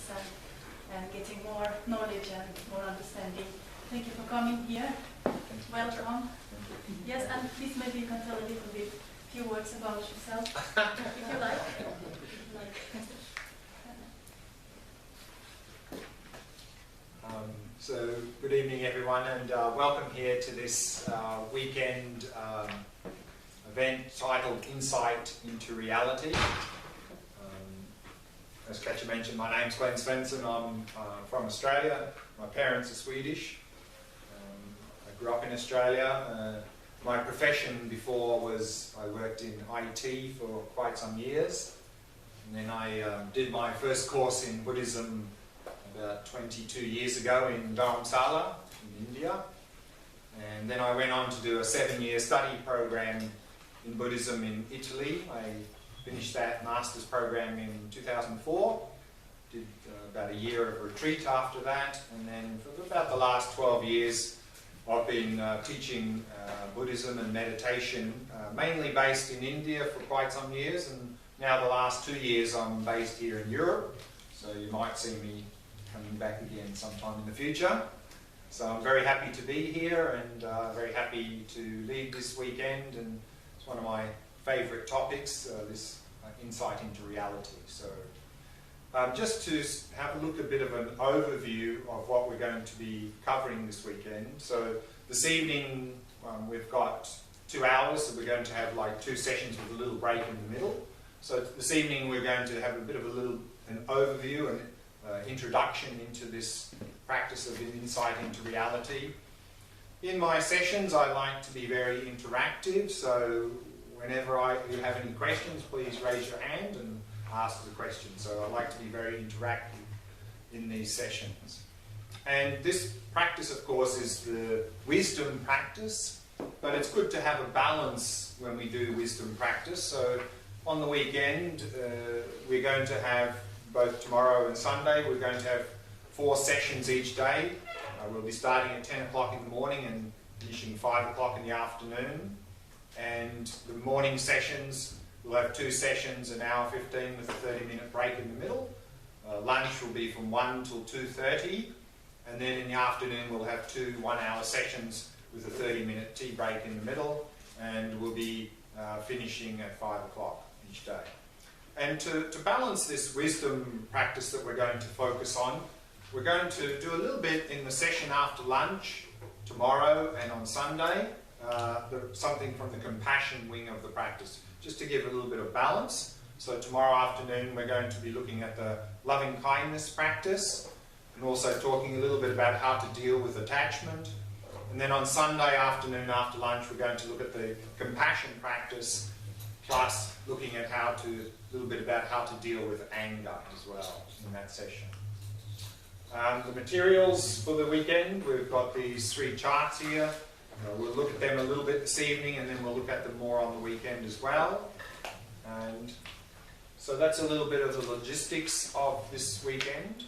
practice and getting more knowledge and more understanding. Thank you for coming here. Welcome. Yes, and please maybe you can tell a little bit, few words about yourself, if you like. So good evening everyone, and welcome here to this weekend event titled Insight into Reality. As Katja mentioned, my name's Glen Svensson. I'm from Australia. My parents are Swedish. I grew up in Australia. My profession before was I worked in IT for quite some years, and then I did my first course in Buddhism about 22 years ago in Dharamsala in India, and then I went on to do a 7-year study program in Buddhism in Italy. I finished that master's program in 2004, did about a year of retreat after that, and then for about the last 12 years I've been teaching Buddhism and meditation, mainly based in India for quite some years, and now the last 2 years I'm based here in Europe, so you might see me coming back again sometime in the future. So I'm very happy to be here and very happy to lead this weekend, and it's one of my favourite topics, this insight into reality. So just to have a look, a bit of an overview of what we're going to be covering this weekend. So this evening we've got 2 hours, so we're going to have like 2 sessions with a little break in the middle. So this evening we're going to have a bit of an overview and introduction into this practice of insight into reality. In my sessions I like to be very interactive, so whenever you have any questions, please raise your hand and ask the question. So I like to be very interactive in these sessions. And this practice, of course, is the wisdom practice, but it's good to have a balance when we do wisdom practice. So on the weekend we're going to have, both tomorrow and Sunday, we're going to have 4 sessions each day. We'll be starting at 10 o'clock in the morning and finishing 5 o'clock in the afternoon. And the morning sessions, we'll have 2 sessions, an hour 15 with a 30-minute break in the middle. Lunch will be from 1 till 2:30, and then in the afternoon we'll have 2 one-hour sessions with a 30-minute tea break in the middle, and we'll be finishing at 5 o'clock each day. And to balance this wisdom practice that we're going to focus on, we're going to do a little bit in the session after lunch tomorrow and on Sunday, something from the compassion wing of the practice, just to give a little bit of balance. So tomorrow afternoon we're going to be looking at the loving kindness practice, and also talking a little bit about how to deal with attachment. And then on Sunday afternoon after lunch we're going to look at the compassion practice, plus looking at a little bit about how to deal with anger as well in that session. The materials for the weekend, we've got these 3 charts here. We'll look at them a little bit this evening, and then we'll look at them more on the weekend as well. And so that's a little bit of the logistics of this weekend.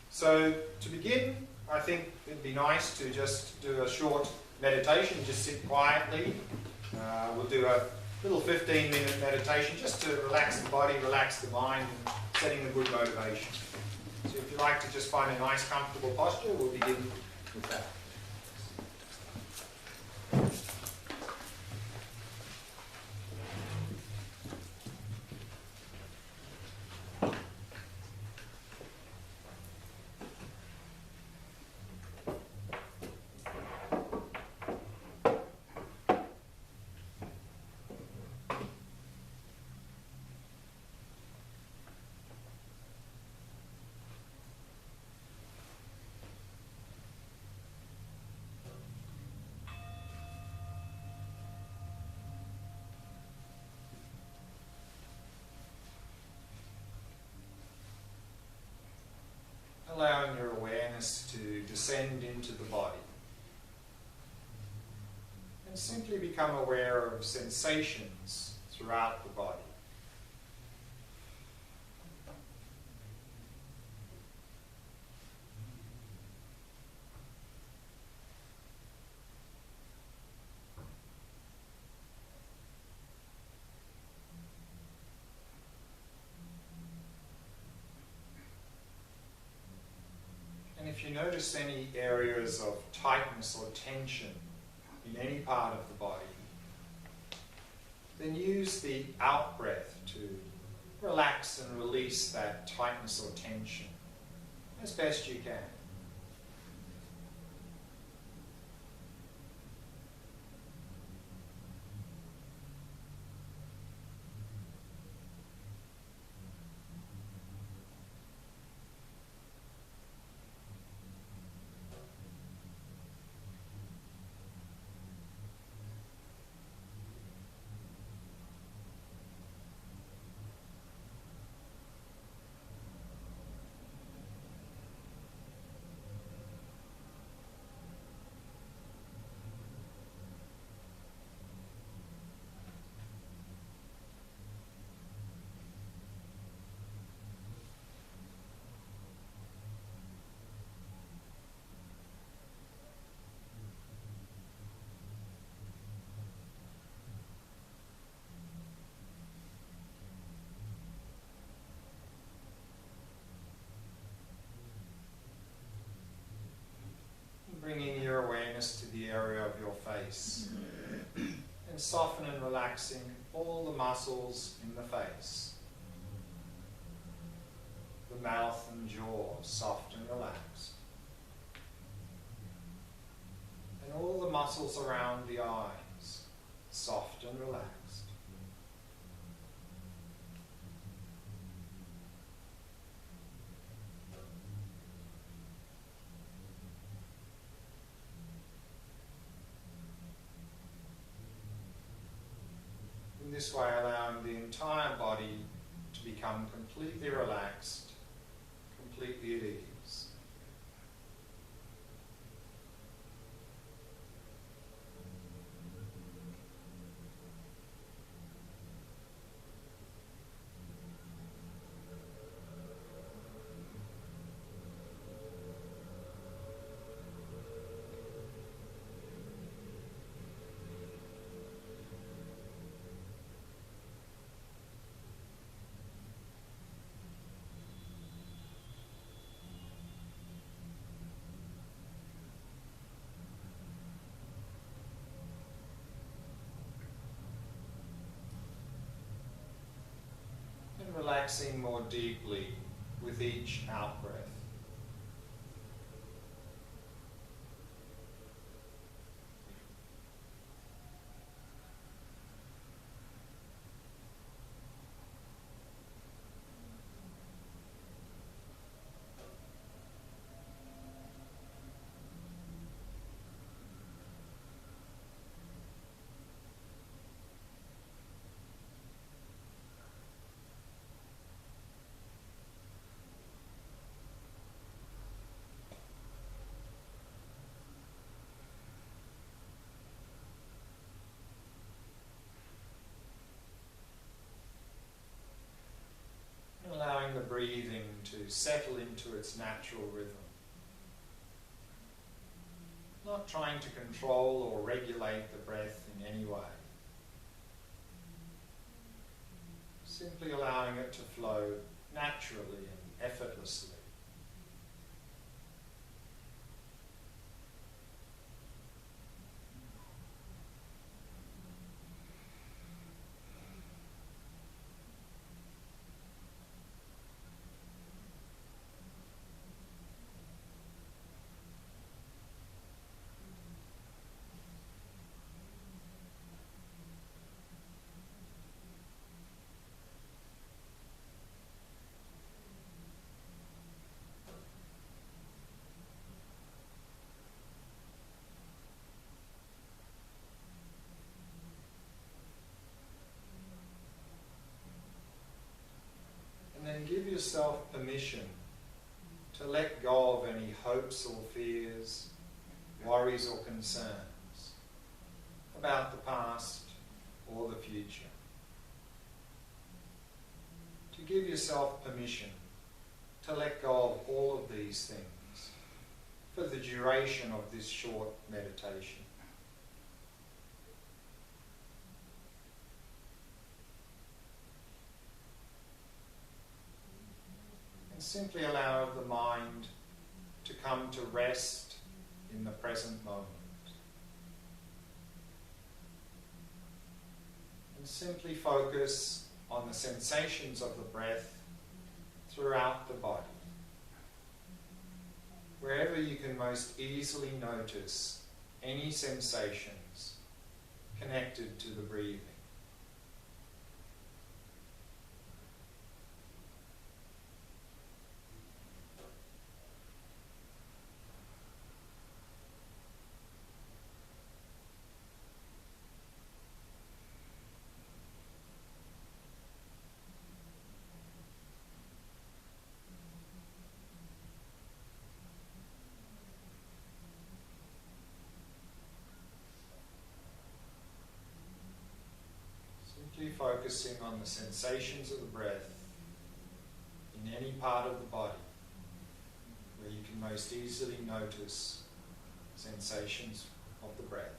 So to begin, I think it'd be nice to just do a short meditation, just sit quietly. We'll do a little 15-minute meditation just to relax the body, relax the mind, and setting a good motivation. So if you like to just find a nice comfortable posture, we'll begin with that. Allowing your awareness to descend into the body and simply become aware of sensations throughout the body. if you notice any areas of tightness or tension in any part of the body, then use the out-breath to relax and release that tightness or tension as best you can. Bringing your awareness to the area of your face and soften and relaxing all the muscles in the face. The mouth and jaw soft and relaxed. And all the muscles around the eyes soft and relaxed. In this way, allowing the entire body to become completely relaxed, completely at ease. Relaxing more deeply with each out-breath. Allowing the breathing to settle into its natural rhythm. Not trying to control or regulate the breath in any way. Simply allowing it to flow naturally and effortlessly. And give yourself permission to let go of any hopes or fears, worries or concerns about the past or the future. To give yourself permission to let go of all of these things for the duration of this short meditation. And simply allow the mind to come to rest in the present moment. And simply focus on the sensations of the breath throughout the body. Wherever you can most easily notice any sensations connected to the breathing. Simply focusing on the sensations of the breath in any part of the body where you can most easily notice sensations of the breath.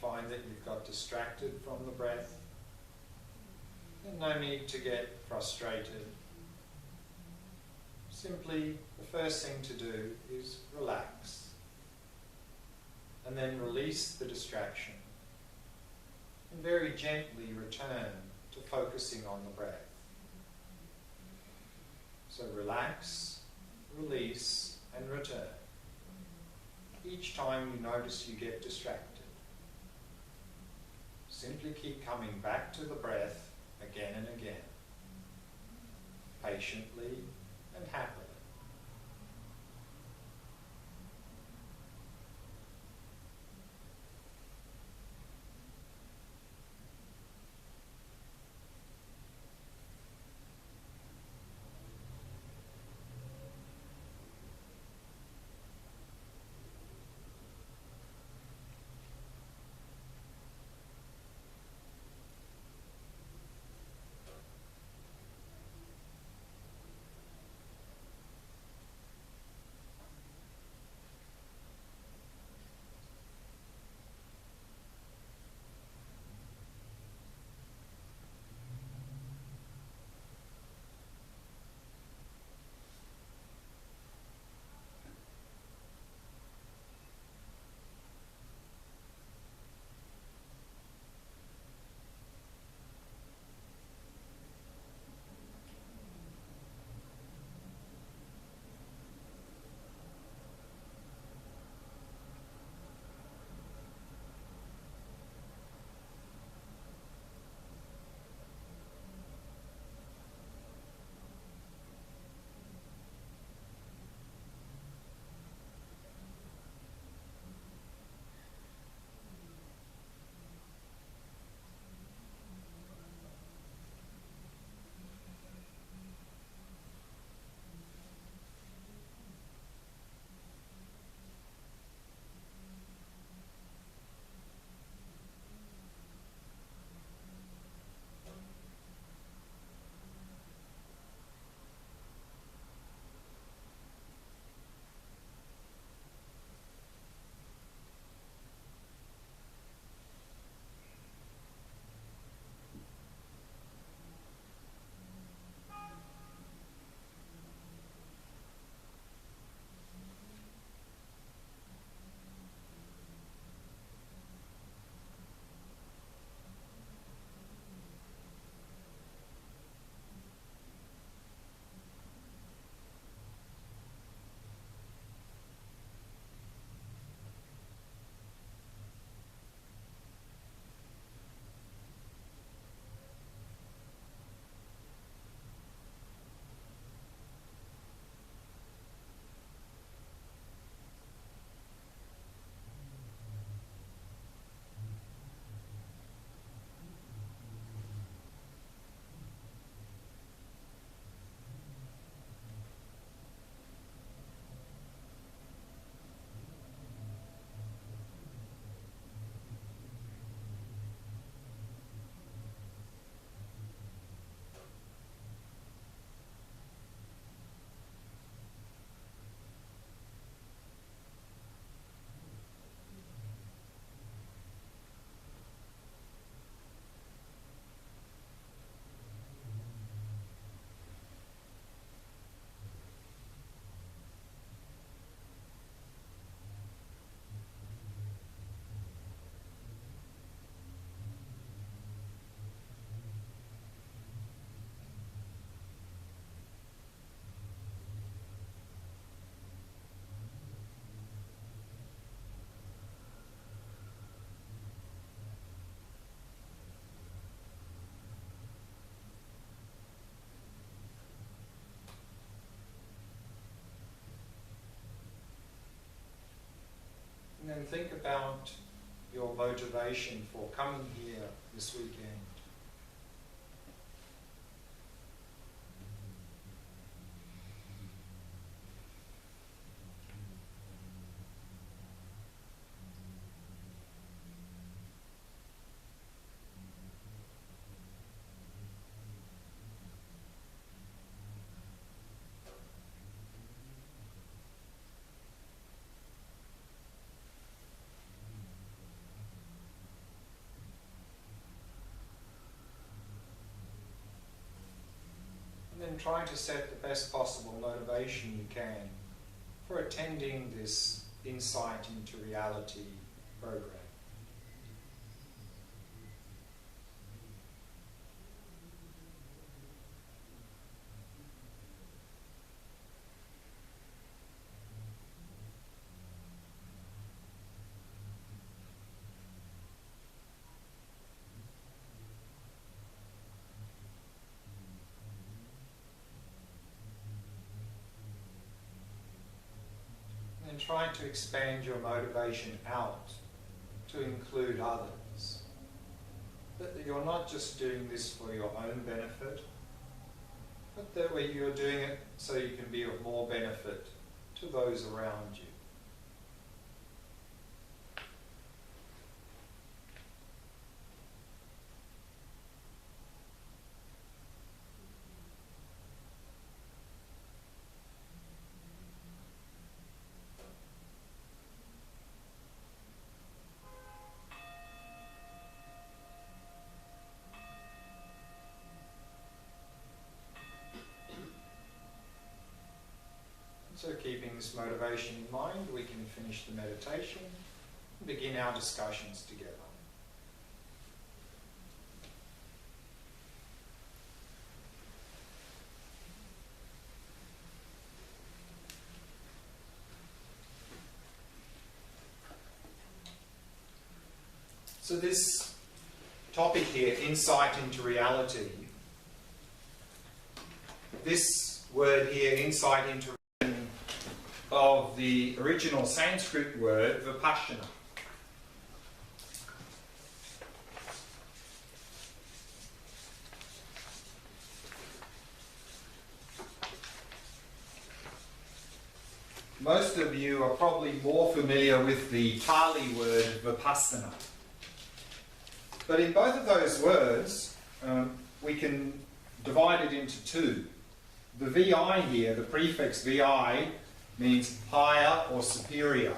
Find that you've got distracted from the breath, then no need to get frustrated. Simply, the first thing to do is relax, and then release the distraction, and very gently return to focusing on the breath. So relax, release, and return. Each time you notice you get distracted, simply keep coming back to the breath again and again, patiently and happily. then think about your motivation for coming here this weekend. And trying to set the best possible motivation you can for attending this Insight into Reality program. And trying to expand your motivation out to include others. That you're not just doing this for your own benefit, but that you're doing it so you can be of more benefit to those around you. So keeping this motivation in mind, we can finish the meditation and begin our discussions together. So this topic here, insight into reality, this word here, insight into of the original Sanskrit word vipassana. Most of you are probably more familiar with the Pali word vipassana. But in both of those words, we can divide it into two. The VI here, the prefix VI, means higher or superior.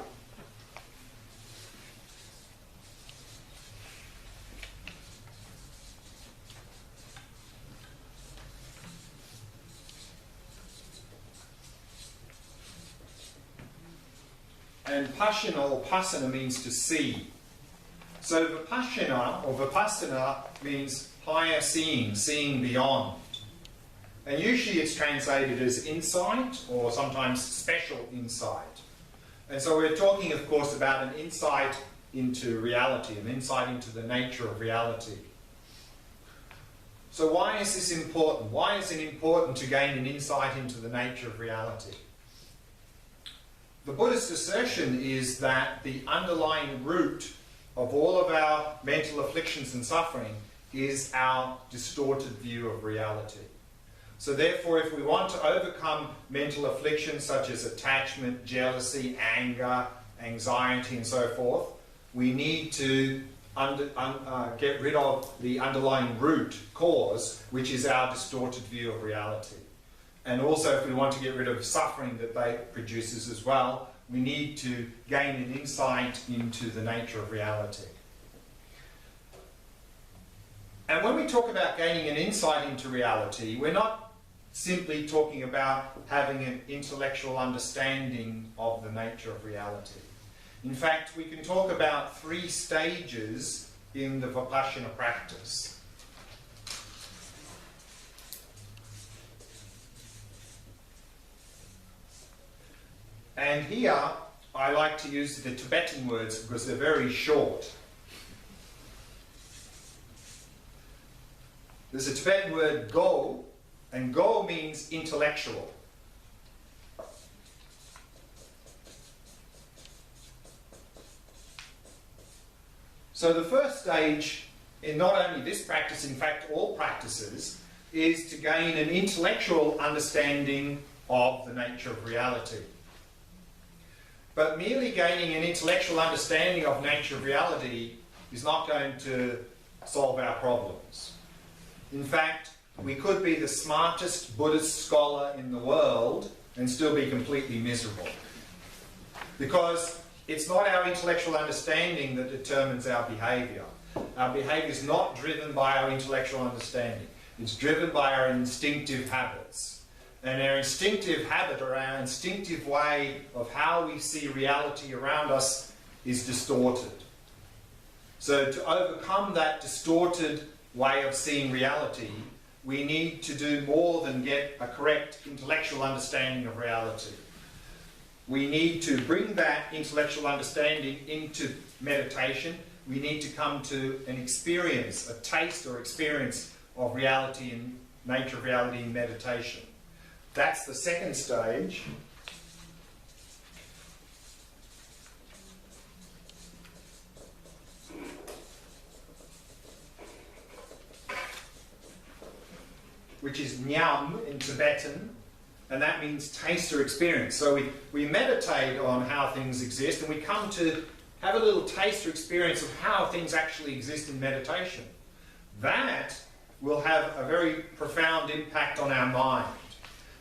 And pasana or pasana means to see. So vipassana or vipassana means higher seeing, seeing beyond. And usually it's translated as insight or sometimes special insight. And so we're talking, of course, about an insight into reality, an insight into the nature of reality. So why is this important? Why is it important to gain an insight into the nature of reality? The Buddhist assertion is that the underlying root of all of our mental afflictions and suffering is our distorted view of reality. So therefore, if we want to overcome mental afflictions such as attachment, jealousy, anger, anxiety and so forth, we need to get rid of the underlying root cause, which is our distorted view of reality. And also, if we want to get rid of suffering that that produces as well, we need to gain an insight into the nature of reality. And when we talk about gaining an insight into reality, we're not simply talking about having an intellectual understanding of the nature of reality. In fact, we can talk about 3 stages in the Vipassana practice. And here, I like to use the Tibetan words because they're very short. There's a Tibetan word go, and go means intellectual. So the first stage in not only this practice, in fact all practices, is to gain an intellectual understanding of the nature of reality. But merely gaining an intellectual understanding of nature of reality is not going to solve our problems. In fact, we could be the smartest Buddhist scholar in the world and still be completely miserable. Because it's not our intellectual understanding that determines our behaviour. Our behaviour is not driven by our intellectual understanding. It's driven by our instinctive habits. And our instinctive habit, or our instinctive way of how we see reality around us, is distorted. So to overcome that distorted way of seeing reality, we need to do more than get a correct intellectual understanding of reality. We need to bring that intellectual understanding into meditation. We need to come to an experience, a taste or experience of reality and nature of reality in meditation. That's the second stage. Which is nyam in Tibetan, and that means taste or experience. So we meditate on how things exist, and we come to have a little taste or experience of how things actually exist in meditation. That will have a very profound impact on our mind,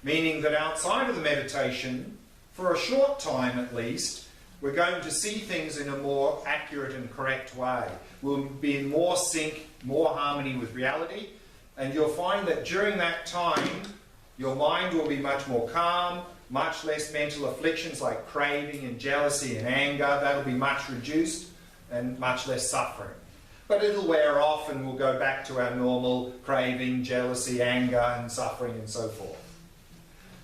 meaning that outside of the meditation, for a short time at least, we're going to see things in a more accurate and correct way. We'll be in more sync, more harmony with reality, and you'll find that during that time, your mind will be much more calm, much less mental afflictions like craving and jealousy and anger. That'll be much reduced and much less suffering. But it'll wear off and we'll go back to our normal craving, jealousy, anger and suffering and so forth.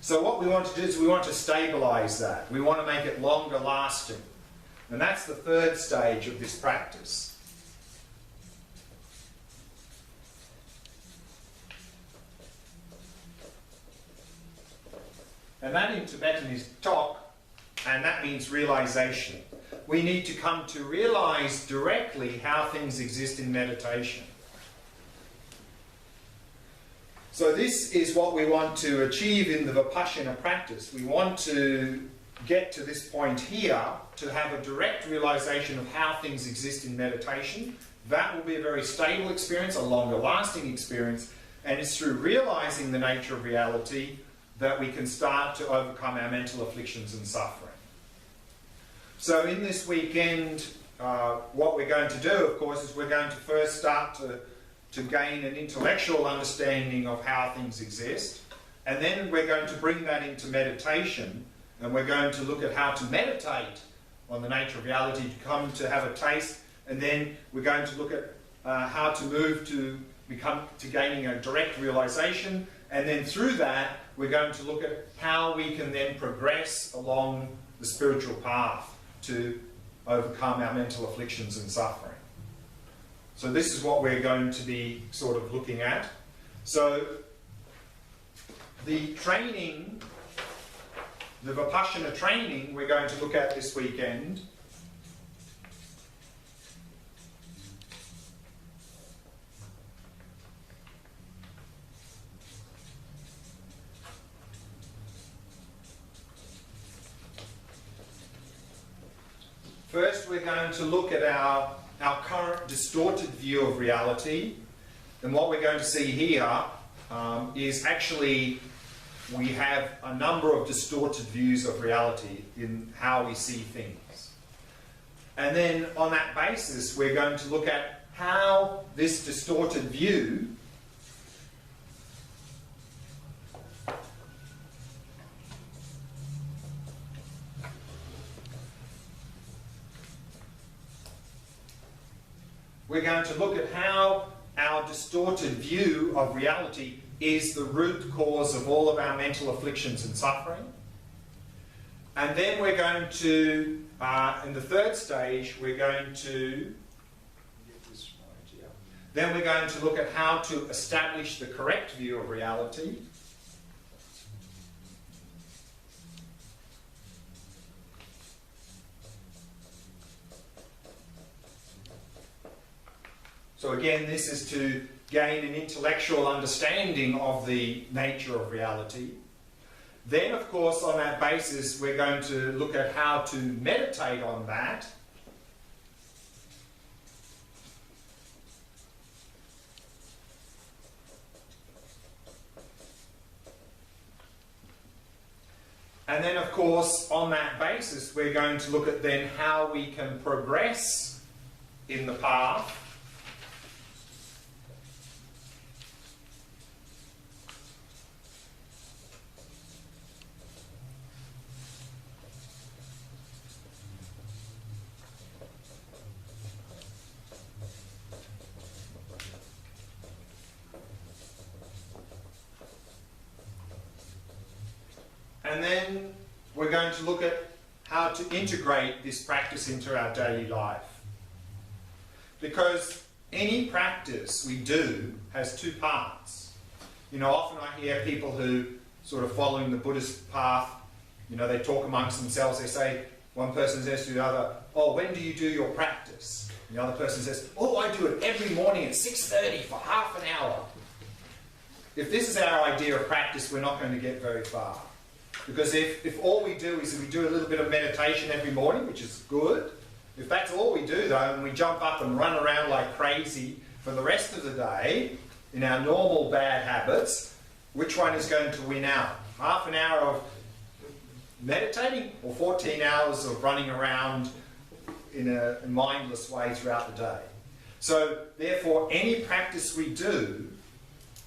So what we want to do is we want to stabilise that. We want to make it longer lasting. And that's the third stage of this practice. And that in Tibetan is tok, and that means realization. We need to come to realize directly how things exist in meditation. So this is what we want to achieve in the Vipassana practice. We want to get to this point here, to have a direct realization of how things exist in meditation. That will be a very stable experience, a longer lasting experience, and it's through realizing the nature of reality that we can start to overcome our mental afflictions and suffering. So in this weekend, what we're going to do, of course, is we're going to first start to gain an intellectual understanding of how things exist, and then we're going to bring that into meditation, and we're going to look at how to meditate on the nature of reality, to come to have a taste, and then we're going to look at how to move to gaining a direct realization, and then through that we're going to look at how we can then progress along the spiritual path to overcome our mental afflictions and suffering. So this is what we're going to be sort of looking at. So the training, the Vipassana training we're going to look at this weekend first, we're going to look at our current distorted view of reality. And what we're going to see here is actually we have a number of distorted views of reality in how we see things. And then on that basis, we're going to look at how this distorted view we're going to look at how our distorted view of reality is the root cause of all of our mental afflictions and suffering. And then we're going to, in the third stage, we're going to, then we're going to look at how to establish the correct view of reality. So again, this is to gain an intellectual understanding of the nature of reality. Then, of course, on that basis, we're going to look at how to meditate on that. And then, of course, on that basis, we're going to look at then how we can progress in the path. And then we're going to look at how to integrate this practice into our daily life. Because any practice we do has two parts. You know, often I hear people who sort of following the Buddhist path, you know, they talk amongst themselves, they say, one person says to the other, oh, when do you do your practice? And the other person says, oh, I do it every morning at 6:30 for half an hour. If this is our idea of practice, we're not going to get very far. Because if all we do is we do a little bit of meditation every morning, which is good, if that's all we do though, and we jump up and run around like crazy for the rest of the day, in our normal bad habits, which one is going to win out? Half an hour of meditating or 14 hours of running around in a mindless way throughout the day? So therefore, any practice we do,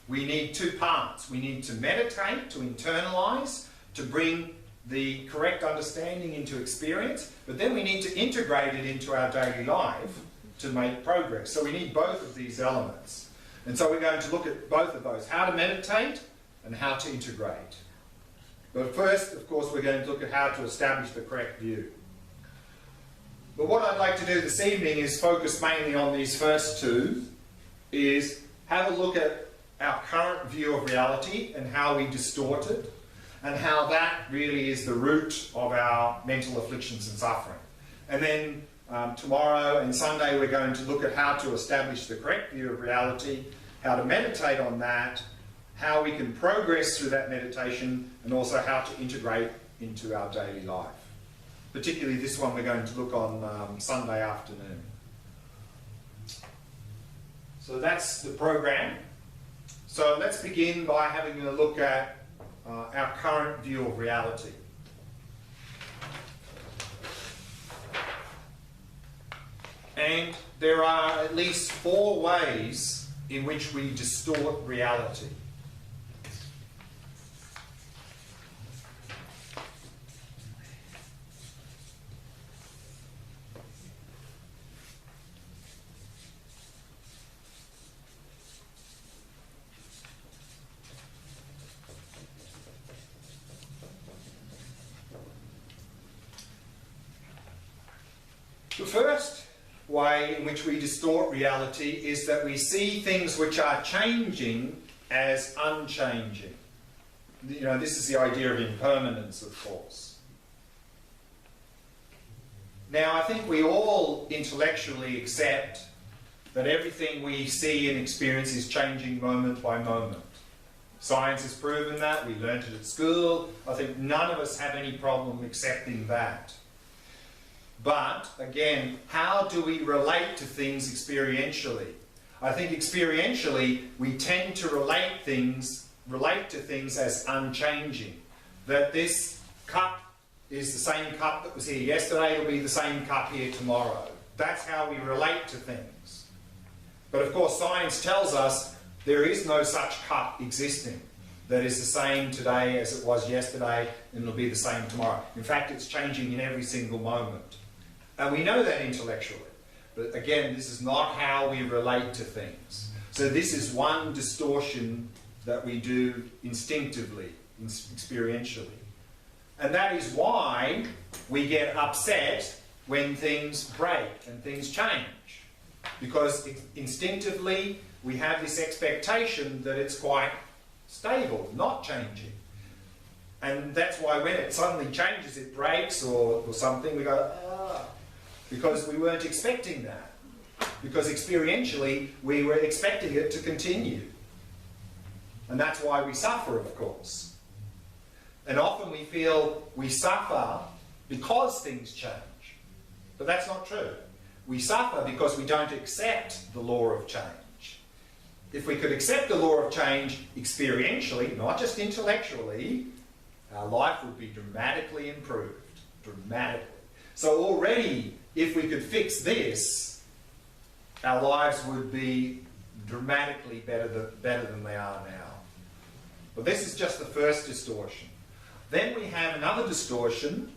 we need two parts. We need to meditate, to internalize, to bring the correct understanding into experience, but then we need to integrate it into our daily life to make progress. So we need both of these elements. And so we're going to look at both of those, how to meditate and how to integrate. But first, of course, we're going to look at how to establish the correct view. But what I'd like to do this evening is focus mainly on these first two, is have a look at our current view of reality and how we distort it, and how that really is the root of our mental afflictions and suffering. And then tomorrow and Sunday we're going to look at how to establish the correct view of reality, how to meditate on that, how we can progress through that meditation, and also how to integrate into our daily life. Particularly this one we're going to look on Sunday afternoon. So that's the program. So let's begin by having a look at our current view of reality. And there are at least 4 ways in which we distort reality. The first way in which we distort reality is that we see things which are changing as unchanging. You know, this is the idea of impermanence, of course. Now, I think we all intellectually accept that everything we see and experience is changing moment by moment. Science has proven that. We learnt it at school. I think none of us have any problem accepting that. But, again, how do we relate to things experientially? I think experientially we tend to relate to things as unchanging. That this cup is the same cup that was here yesterday, it'll be the same cup here tomorrow. That's how we relate to things. But of course science tells us there is no such cup existing that is the same today as it was yesterday and it'll be the same tomorrow. In fact, it's changing in every single moment. And we know that intellectually. But again, this is not how we relate to things. So this is one distortion that we do instinctively, experientially. And that is why we get upset when things break and things change. Because instinctively we have this expectation that it's quite stable, not changing. And that's why when it suddenly changes, it breaks or something, we go, ah, because we weren't expecting that. because experientially we were expecting it to continue. And that's why we suffer, of course. And often we feel we suffer because things change. But that's not true. We suffer because we don't accept the law of change. If we could accept the law of change experientially, not just intellectually, our life would be dramatically improved. Dramatically. So already, if we could fix this, our lives would be dramatically better than they are now. But this is just the first distortion. Then we have another distortion.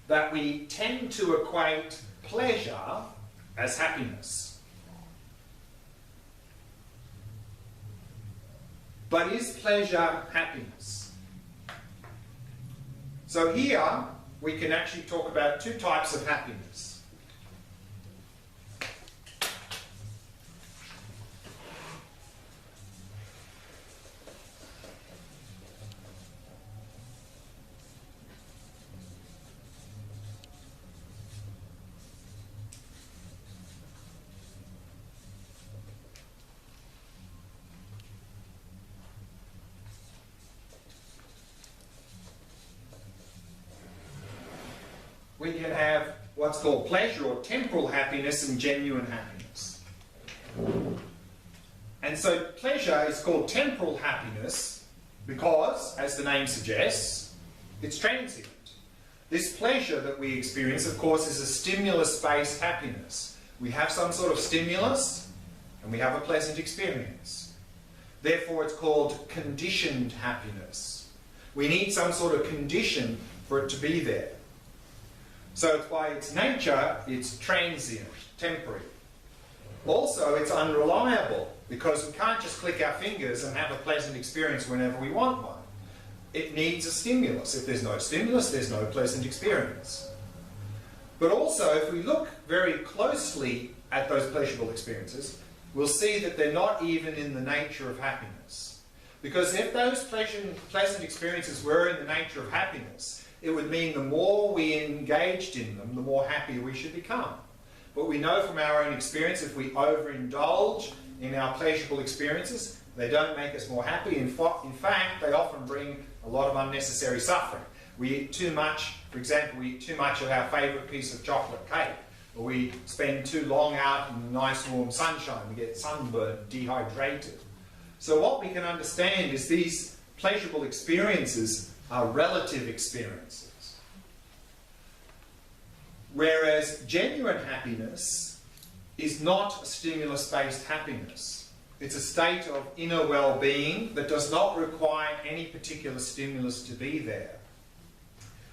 That we tend to equate pleasure as happiness. But is pleasure happiness? So here we can actually talk about two types of happiness. We can have what's called pleasure or temporal happiness and genuine happiness. And so pleasure is called temporal happiness because, as the name suggests, it's transient. This pleasure that we experience, of course, is a stimulus-based happiness. We have some sort of stimulus and we have a pleasant experience. Therefore, it's called conditioned happiness. We need some sort of condition for it to be there. So by its nature, it's transient, temporary. Also, it's unreliable because we can't just click our fingers and have a pleasant experience whenever we want one. It needs a stimulus. If there's no stimulus, there's no pleasant experience. But also, if we look very closely at those pleasurable experiences, we'll see that they're not even in the nature of happiness. Because if those pleasant experiences were in the nature of happiness, it would mean the more we engaged in them, the more happy we should become. But we know from our own experience, if we overindulge in our pleasurable experiences, they don't make us more happy. In fact, they often bring a lot of unnecessary suffering. We eat too much, for example, we eat too much of our favourite piece of chocolate cake, or we spend too long out in the nice warm sunshine, we get sunburned, dehydrated. So what we can understand is these pleasurable experiences are relative experiences. Whereas genuine happiness is not a stimulus-based happiness. It's a state of inner well-being that does not require any particular stimulus to be there.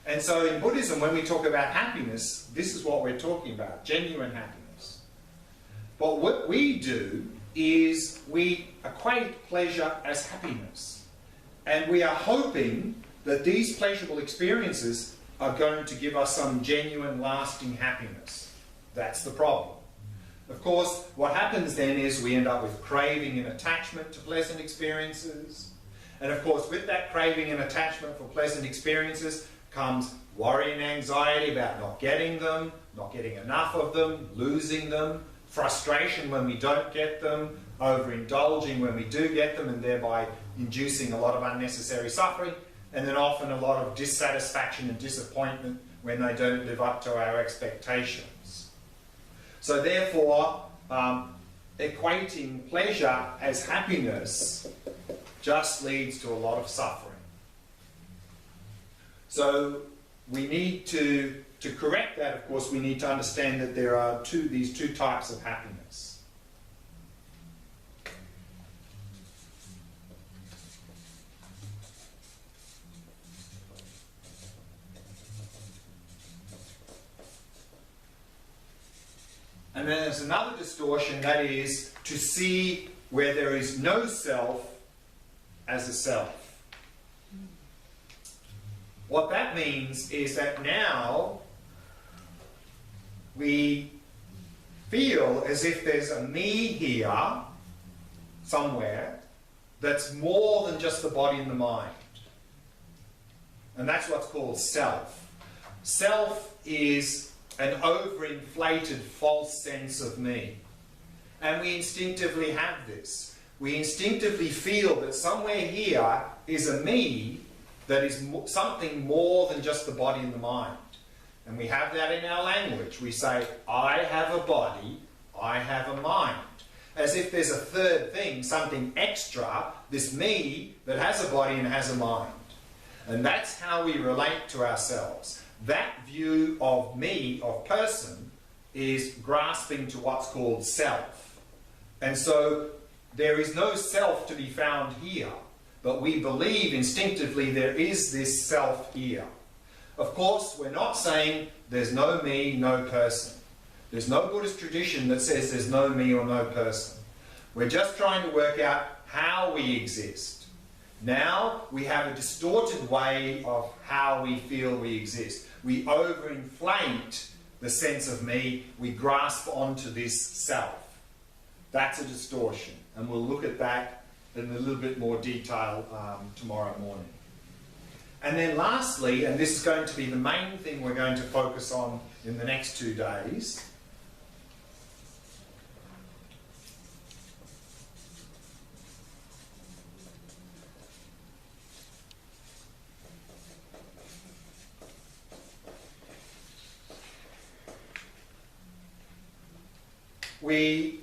And so in Buddhism, when we talk about happiness, this is what we're talking about, genuine happiness. But what we do is we equate pleasure as happiness. And we are hoping that these pleasurable experiences are going to give us some genuine, lasting happiness. That's the problem. Of course, what happens then is we end up with craving and attachment to pleasant experiences. And of course, with that craving and attachment for pleasant experiences comes worry and anxiety about not getting them, not getting enough of them, losing them, frustration when we don't get them, overindulging when we do get them, and thereby inducing a lot of unnecessary suffering. And then often a lot of dissatisfaction and disappointment when they don't live up to our expectations. So therefore, equating pleasure as happiness just leads to a lot of suffering. So we need to correct that, of course, we need to understand that there are these two types of happiness. And then there's another distortion, that is to see where there is no self as a self. What that means is that now we feel as if there's a me here somewhere that's more than just the body and the mind. And that's what's called self. Self is an overinflated false sense of me. And we instinctively have this. We instinctively feel that somewhere here is a me that is something more than just the body and the mind. And we have that in our language. We say, I have a body, I have a mind. As if there's a third thing, something extra, this me that has a body and has a mind. And that's how we relate to ourselves. That view of me, of person, is grasping to what's called self. And so there is no self to be found here, but we believe instinctively there is this self here. Of course, we're not saying there's no me, no person. There's no Buddhist tradition that says there's no me or no person. We're just trying to work out how we exist. Now we have a distorted way of how we feel we exist. We overinflate the sense of me. We grasp onto this self. That's a distortion. And we'll look at that in a little bit more detail tomorrow morning. And then lastly, and this is going to be the main thing we're going to focus on in the next 2 days, we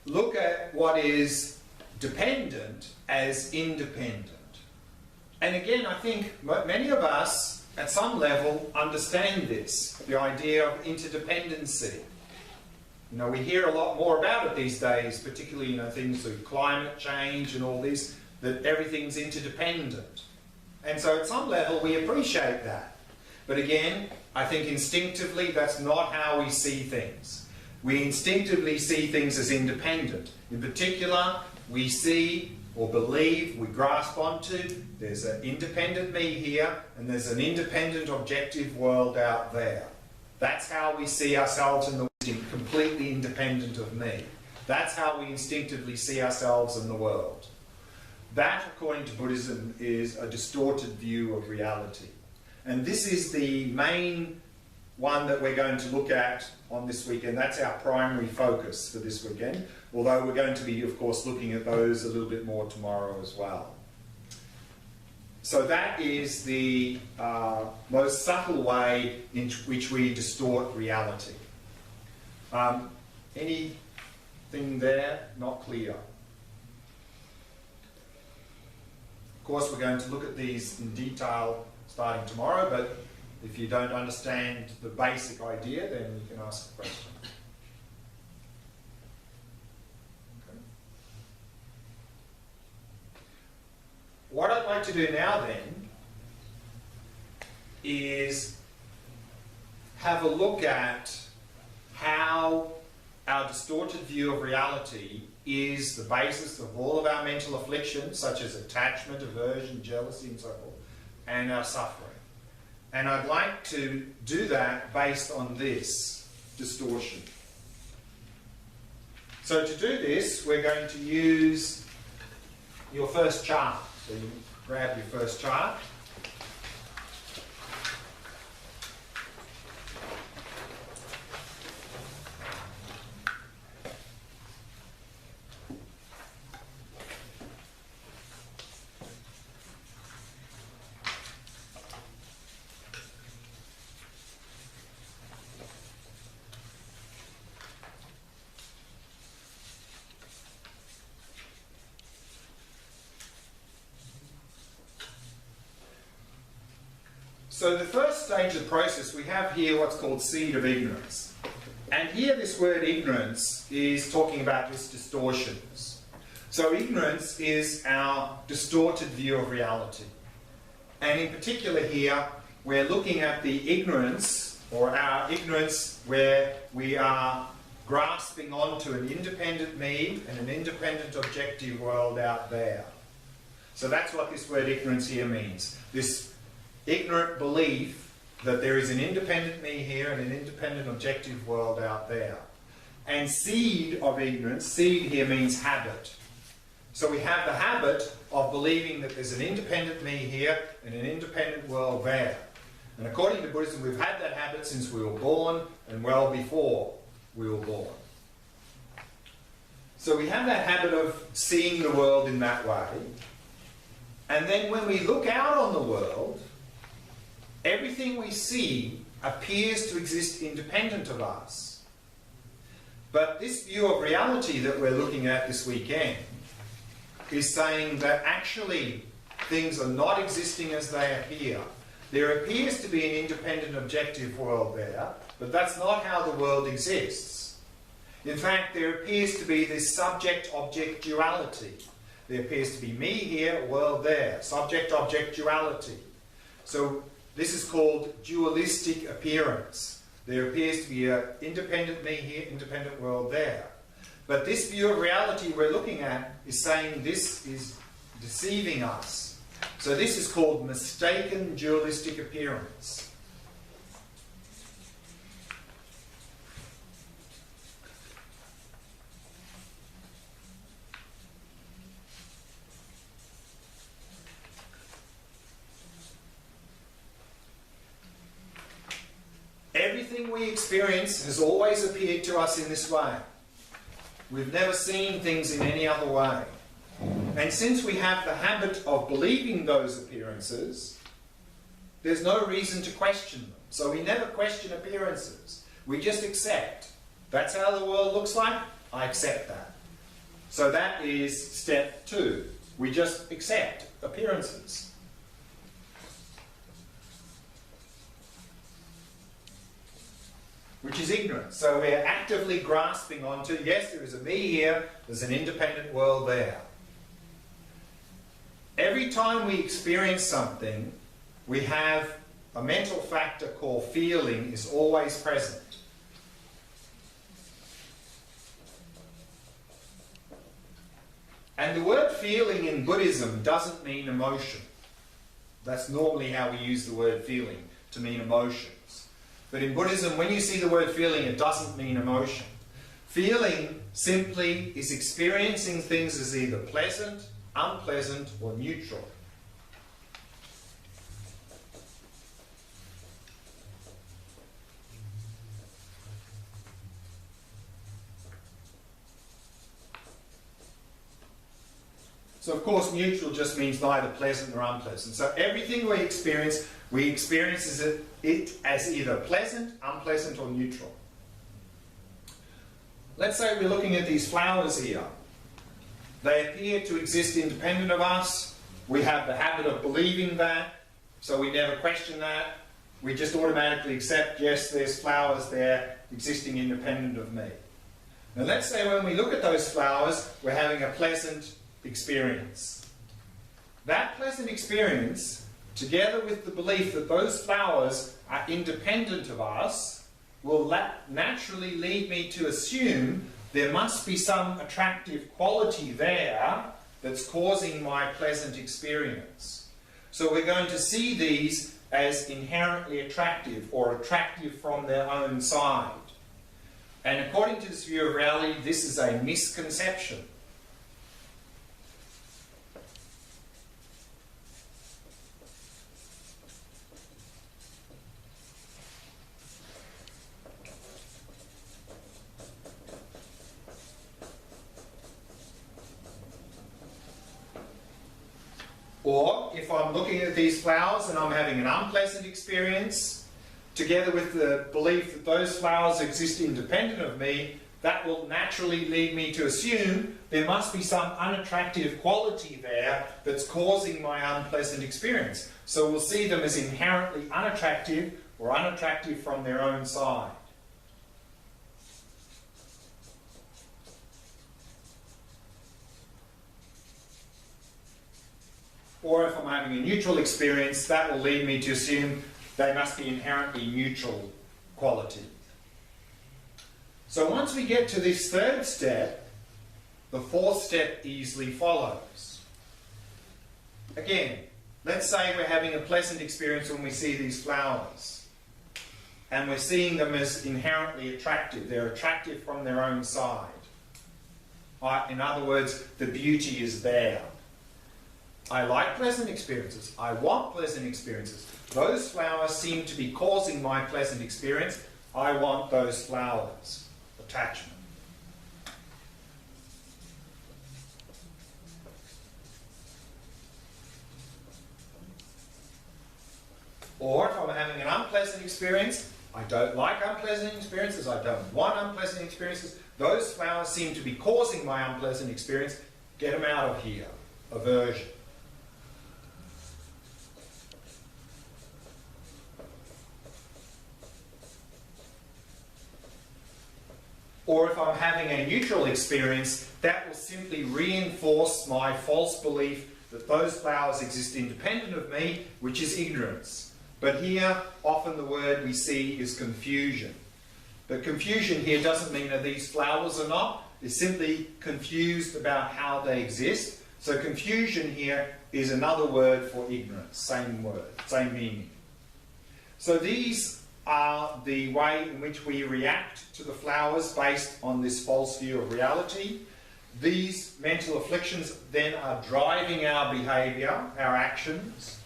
look at what is dependent as independent. And again, I think many of us, at some level, understand this, the idea of interdependency. You know, we hear a lot more about it these days, particularly, you know, things like climate change and all this, that everything's interdependent. And so at some level, we appreciate that. But again, I think instinctively, that's not how we see things. We instinctively see things as independent. In particular, we see or believe, we grasp onto, there's an independent me here, and there's an independent objective world out there. That's how we see ourselves in the world, completely independent of me. That's how we instinctively see ourselves in the world. That, according to Buddhism, is a distorted view of reality. And this is the main one that we're going to look at on this weekend. That's our primary focus for this weekend, although we're going to be, of course, looking at those a little bit more tomorrow as well. So that is the most subtle way in which we distort reality. Anything there not clear? Of course, we're going to look at these in detail starting tomorrow, but if you don't understand the basic idea, then you can ask a question. Okay. What I'd like to do now then is have a look at how our distorted view of reality is the basis of all of our mental afflictions, such as attachment, aversion, jealousy, and so forth, and our suffering. And I'd like to do that based on this distortion. So to do this, we're going to use your first chart. So you grab your first chart. So the first stage of the process, we have here what's called seed of ignorance. And here this word ignorance is talking about this distortions. So ignorance is our distorted view of reality. And in particular here, we're looking at the ignorance, or our ignorance where we are grasping onto an independent me and an independent objective world out there. So that's what this word ignorance here means. This ignorant belief that there is an independent me here and an independent objective world out there. And seed of ignorance, seed here means habit. So we have the habit of believing that there's an independent me here and an independent world there. And according to Buddhism, we've had that habit since we were born and well before we were born. So we have that habit of seeing the world in that way. And then when we look out on the world, everything we see appears to exist independent of us. But this view of reality that we're looking at this weekend is saying that actually things are not existing as they appear. There appears to be an independent objective world there, but that's not how the world exists. In fact, there appears to be this subject-object duality. There appears to be me here, world there. Subject-object duality. So this is called dualistic appearance. There appears to be an independent me here, independent world there. But this view of reality we're looking at is saying this is deceiving us. So this is called mistaken dualistic appearance. Everything we experience has always appeared to us in this way. We've never seen things in any other way. And since we have the habit of believing those appearances, there's no reason to question them. So we never question appearances. We just accept. That's how the world looks like. I accept that. So that is step 2. We just accept appearances. Which is ignorance. So we're actively grasping onto, yes, there is a me here, there's an independent world there. Every time we experience something, we have a mental factor called feeling is always present. And the word feeling in Buddhism doesn't mean emotion. That's normally how we use the word feeling, to mean emotions. But in Buddhism, when you see the word feeling, it doesn't mean emotion. Feeling simply is experiencing things as either pleasant, unpleasant, or neutral. So of course neutral just means neither pleasant nor unpleasant. So everything we experience it as either pleasant, unpleasant, or neutral. Let's say we're looking at these flowers here. They appear to exist independent of us. We have the habit of believing that, so we never question that. We just automatically accept, yes, there's flowers there existing independent of me. Now let's say when we look at those flowers, we're having a pleasant experience. That pleasant experience, together with the belief that those flowers are independent of us, will naturally lead me to assume there must be some attractive quality there that's causing my pleasant experience. So we're going to see these as inherently attractive or attractive from their own side. And according to this view of reality, this is a misconception. Or, if I'm looking at these flowers and I'm having an unpleasant experience, together with the belief that those flowers exist independent of me, that will naturally lead me to assume there must be some unattractive quality there that's causing my unpleasant experience. So we'll see them as inherently unattractive or unattractive from their own side. Or if I'm having a neutral experience, that will lead me to assume they must be inherently neutral quality. So once we get to this third step, the fourth step easily follows. Again, let's say we're having a pleasant experience when we see these flowers. And we're seeing them as inherently attractive. They're attractive from their own side. In other words, the beauty is there. I like pleasant experiences. I want pleasant experiences. Those flowers seem to be causing my pleasant experience. I want those flowers. Attachment. Or if I'm having an unpleasant experience, I don't like unpleasant experiences, I don't want unpleasant experiences. Those flowers seem to be causing my unpleasant experience. Get them out of here. Aversion. Or if I'm having a neutral experience, that will simply reinforce my false belief that those flowers exist independent of me, which is ignorance. But here, often the word we see is confusion. But confusion here doesn't mean that these flowers are not. It's simply confused about how they exist. So confusion here is another word for ignorance. Same word, same meaning. So these are the way in which we react to the flowers based on this false view of reality. These mental afflictions then are driving our behaviour, our actions.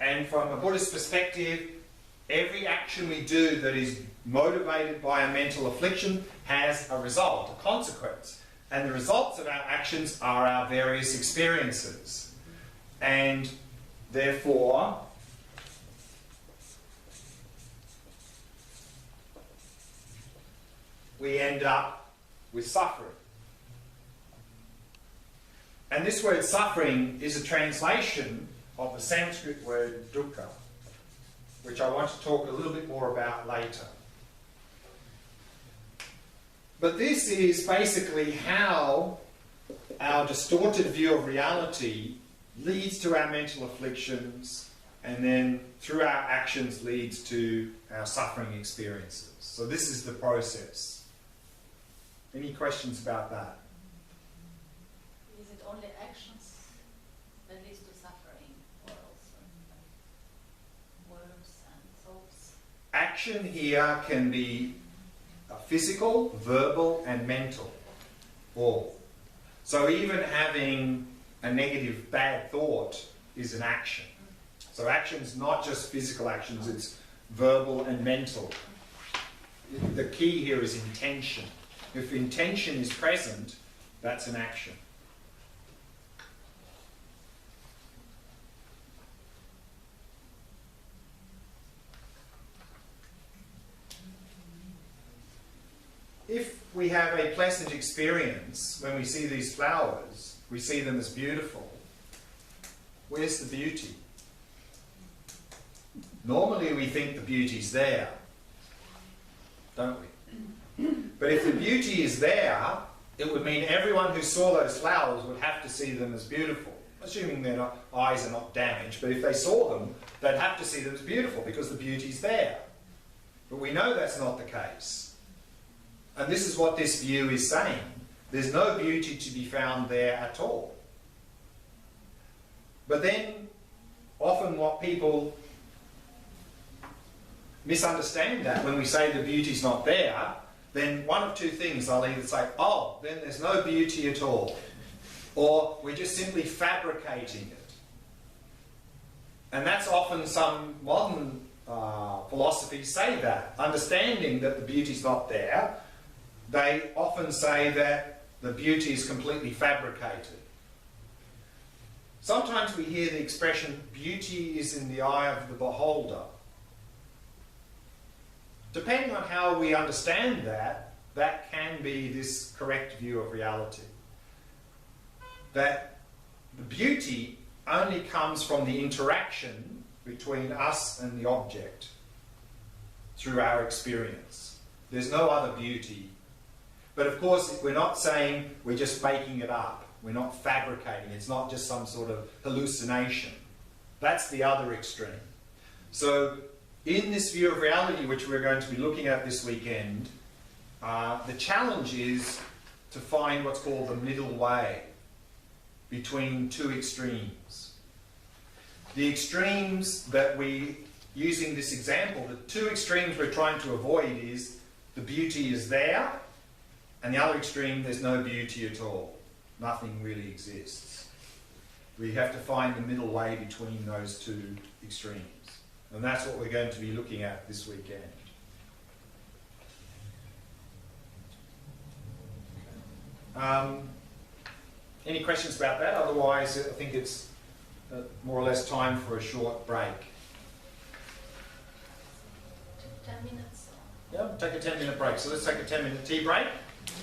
And from a Buddhist perspective, every action we do that is motivated by a mental affliction has a result, a consequence. And the results of our actions are our various experiences. And therefore, we end up with suffering. And this word suffering is a translation of the Sanskrit word dukkha, which I want to talk a little bit more about later. But this is basically how our distorted view of reality leads to our mental afflictions, and then through our actions leads to our suffering experiences. So this is the process. Any questions about that? Is it only actions that leads to suffering, or also words and thoughts? Action here can be physical, verbal, and mental. All. So even having a negative, bad thought is an action. So action's not just physical actions, it's verbal and mental. The key here is intention. If intention is present, that's an action. If we have a pleasant experience when we see these flowers, we see them as beautiful, where's the beauty? Normally we think the beauty's there, don't we? But if the beauty is there, it would mean everyone who saw those flowers would have to see them as beautiful. Assuming their eyes are not damaged, but if they saw them, they'd have to see them as beautiful because the beauty's there. But we know that's not the case. And this is what this view is saying. There's no beauty to be found there at all. But then, often what people misunderstand that when we say the beauty's not there, then one of two things, I'll either say, oh, then there's no beauty at all, or we're just simply fabricating it. And that's often some modern philosophies say that, understanding that the beauty's not there. They often say that the beauty is completely fabricated. Sometimes we hear the expression, beauty is in the eye of the beholder. Depending on how we understand that, that can be this correct view of reality. That the beauty only comes from the interaction between us and the object through our experience. There's no other beauty. But of course, we're not saying we're just making it up. We're not fabricating. It's not just some sort of hallucination. That's the other extreme. So in this view of reality, which we're going to be looking at this weekend, the challenge is to find what's called the middle way between two extremes. The extremes that we using this example, the two extremes we're trying to avoid is the beauty is there, and the other extreme, there's no beauty at all. Nothing really exists. We have to find the middle way between those two extremes. And that's what we're going to be looking at this weekend. Any questions about that? Otherwise, I think it's more or less time for a short break. 10 minutes. Yeah, take a 10-minute break. So let's take a 10-minute tea break.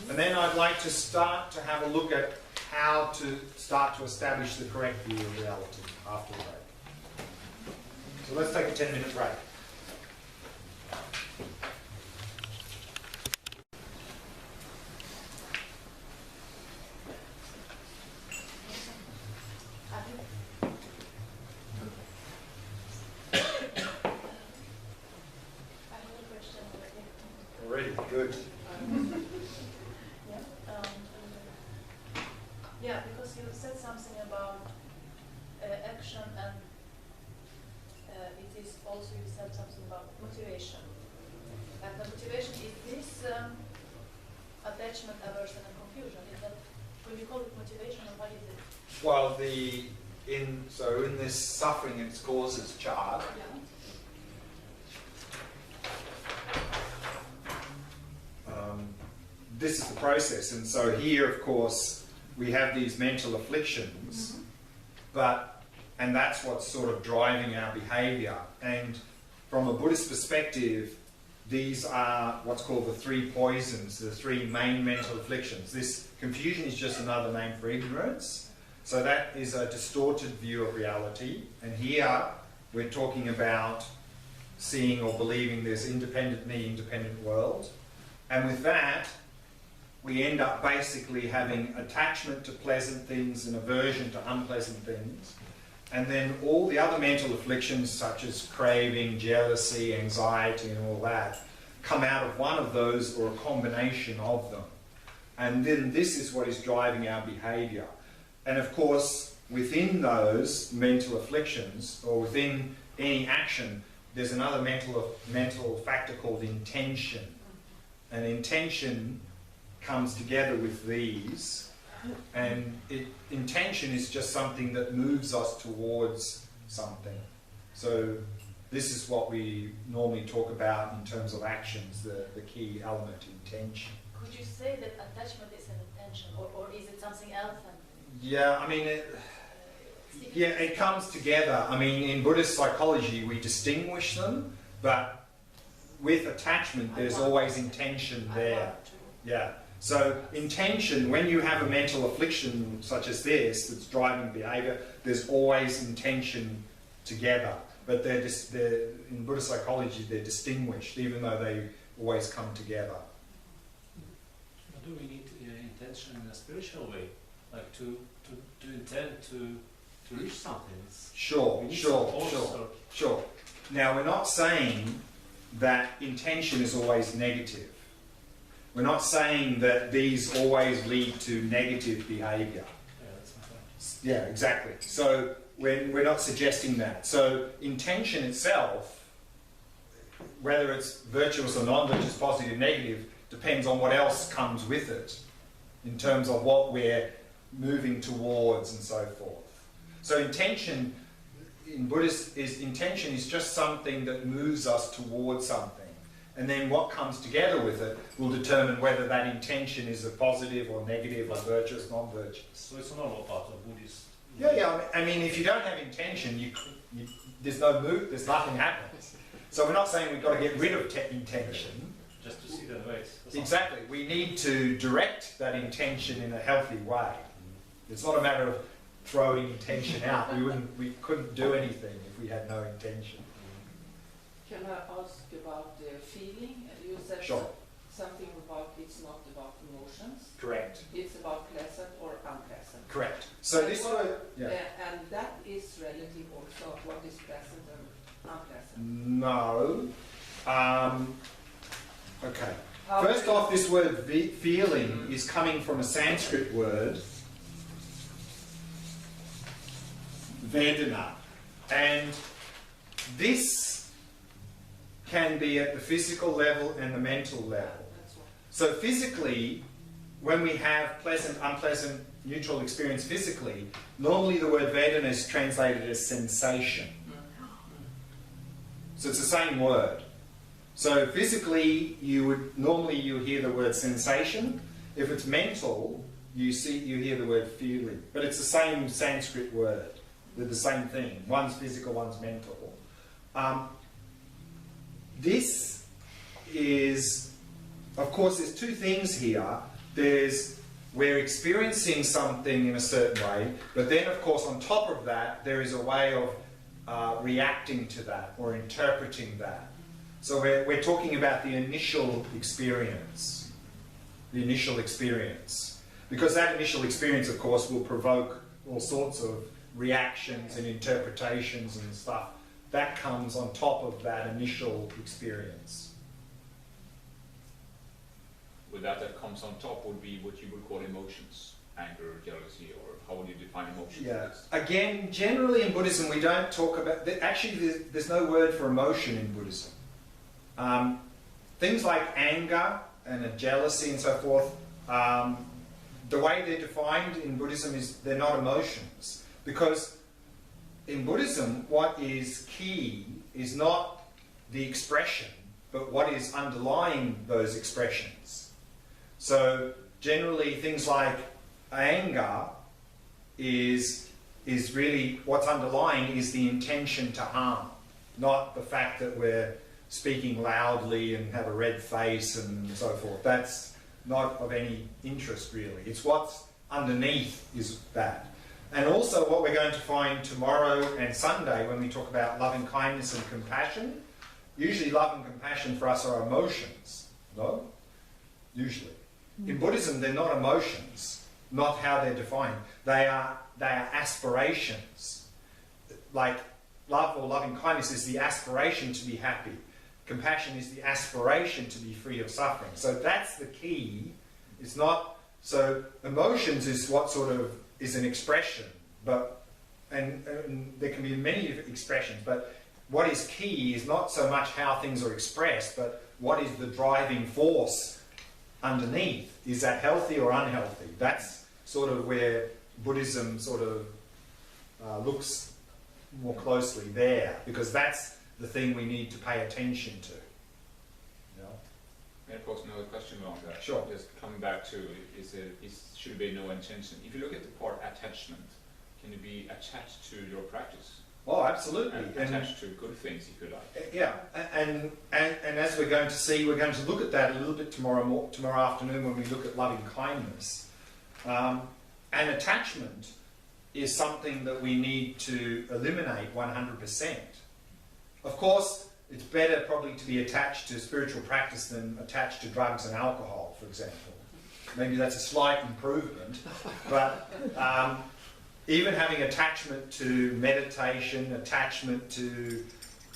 And then I'd like to start to have a look at how to start to establish the correct view of reality after the break. So let's take a 10-minute break. Already, good. Yeah, because you said something about action, and it is also you said something about motivation. And the motivation is this attachment, aversion, and confusion. Is that when you call it motivation, or what is it? Well, in this suffering its causes chart, this is the process, and so here, of course, we have these mental afflictions, and that's what's sort of driving our behaviour. And from a Buddhist perspective, these are what's called the three poisons, the three main mental afflictions. This confusion is just another name for ignorance, so that is a distorted view of reality. And here we're talking about seeing or believing there's independent me, independent world, and with that we end up basically having attachment to pleasant things and aversion to unpleasant things. And then all the other mental afflictions, such as craving, jealousy, anxiety, and all that, come out of one of those or a combination of them. And then this is what is driving our behaviour. And of course, within those mental afflictions, or within any action, there's another mental factor called intention. And intention comes together with these, and intention is just something that moves us towards something. So this is what we normally talk about in terms of actions, the key element, intention. Could you say that attachment is an intention, or is it something else? Yeah, I mean, it comes together. I mean, in Buddhist psychology we distinguish them, but with attachment there's always intention there. Yeah. So intention, when you have a mental affliction such as this that's driving behaviour, there's always intention together. But in Buddhist psychology they're distinguished, even though they always come together. But do we need intention in a spiritual way? Like to intend to reach something? Sure. Now we're not saying that intention is always negative. We're not saying that these always lead to negative behaviour. Yeah, that's my point. Yeah, exactly. So we're not suggesting that. So intention itself, whether it's virtuous or non-virtuous, positive, negative, depends on what else comes with it in terms of what we're moving towards and so forth. So intention in Buddhist intention is just something that moves us towards something. And then what comes together with it will determine whether that intention is a positive or negative or virtuous, non-virtuous. So it's a normal part of Buddhist. Yeah. I mean, if you don't have intention, there's no move, there's nothing happening. So we're not saying we've got to get rid of intention. Just to see that way. Exactly. We need to direct that intention in a healthy way. It's not a matter of throwing intention out. We couldn't do anything if we had no intention. Can I ask about the feeling? You said something about it's not about emotions. Correct. It's about pleasant or unpleasant. Correct. So this word, and that is relative also. What is pleasant and unpleasant? No. Okay. First off, this word feeling is coming from a Sanskrit word, Vedana, and this can be at the physical level and the mental level. That's what. So physically, when we have pleasant, unpleasant, neutral experience physically, normally the word Vedana is translated as sensation. So it's the same word. So physically, you hear the word sensation. If it's mental, you hear the word feeling. But it's the same Sanskrit word. They're the same thing. One's physical, one's mental. This is, of course, there's two things here. We're experiencing something in a certain way, but then, of course, on top of that, there is a way of reacting to that or interpreting that. So we're talking about the initial experience. The initial experience. Because that initial experience, of course, will provoke all sorts of reactions and interpretations and stuff. That comes on top of that initial experience. With that comes on top would be what you would call emotions, anger, jealousy, or how would you define emotions? Yeah. Again, generally in Buddhism we don't talk about... Actually, there's no word for emotion in Buddhism. Things like anger and jealousy and so forth, the way they're defined in Buddhism is they're not emotions. Because in Buddhism, what is key is not the expression, but what is underlying those expressions. So generally things like anger is really what's underlying is the intention to harm, not the fact that we're speaking loudly and have a red face and so forth. That's not of any interest really. It's what's underneath is that. And also what we're going to find tomorrow and Sunday when we talk about loving kindness and compassion. Usually love and compassion for us are emotions, no? Usually. In Buddhism they're not emotions, not how they're defined. They are aspirations. Like love or loving kindness is the aspiration to be happy. Compassion is the aspiration to be free of suffering. So that's the key. It's not... So emotions is what sort of is an expression, but and there can be many different expressions, but what is key is not so much how things are expressed, but what is the driving force underneath. Is that healthy or unhealthy? That's sort of where Buddhism sort of looks more closely there, because that's the thing we need to pay attention to. And of course, another question along that. Sure. Just coming back to, should be no intention. If you look at the part attachment, can you be attached to your practice? Oh, absolutely. And attached to good things, if you like. Yeah, and as we're going to see, we're going to look at that a little bit tomorrow afternoon when we look at loving kindness. And attachment is something that we need to eliminate 100%. Of course, it's better probably to be attached to spiritual practice than attached to drugs and alcohol, for example. Maybe that's a slight improvement, but even having attachment to meditation, attachment to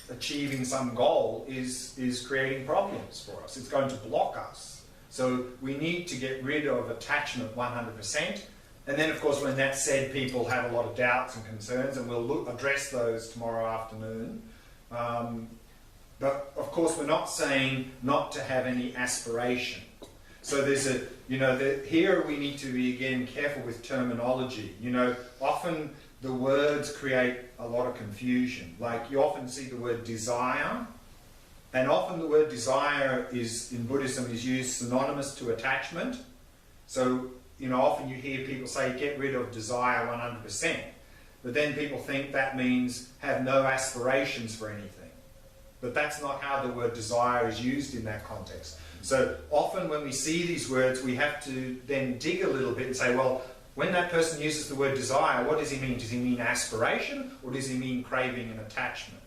achieving some goal is creating problems for us. It's going to block us. So we need to get rid of attachment 100%. And then, of course, when that's said, people have a lot of doubts and concerns, and we'll address those tomorrow afternoon. But of course we're not saying not to have any aspiration. So there's a, here we need to be again careful with terminology. Often the words create a lot of confusion. Like you often see the word desire, and often the word desire is, in Buddhism, is used synonymous to attachment. So, often you hear people say get rid of desire 100%. But then people think that means have no aspirations for anything. But that's not how the word desire is used in that context. So often when we see these words, we have to then dig a little bit and say, well, when that person uses the word desire, what does he mean? Does he mean aspiration, or does he mean craving and attachment?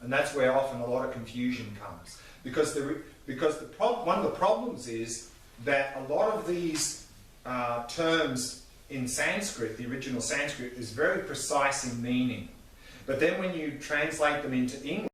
And that's where often a lot of confusion comes. Because one of the problems is that a lot of these terms in Sanskrit, the original Sanskrit, is very precise in meaning. But then when you translate them into English,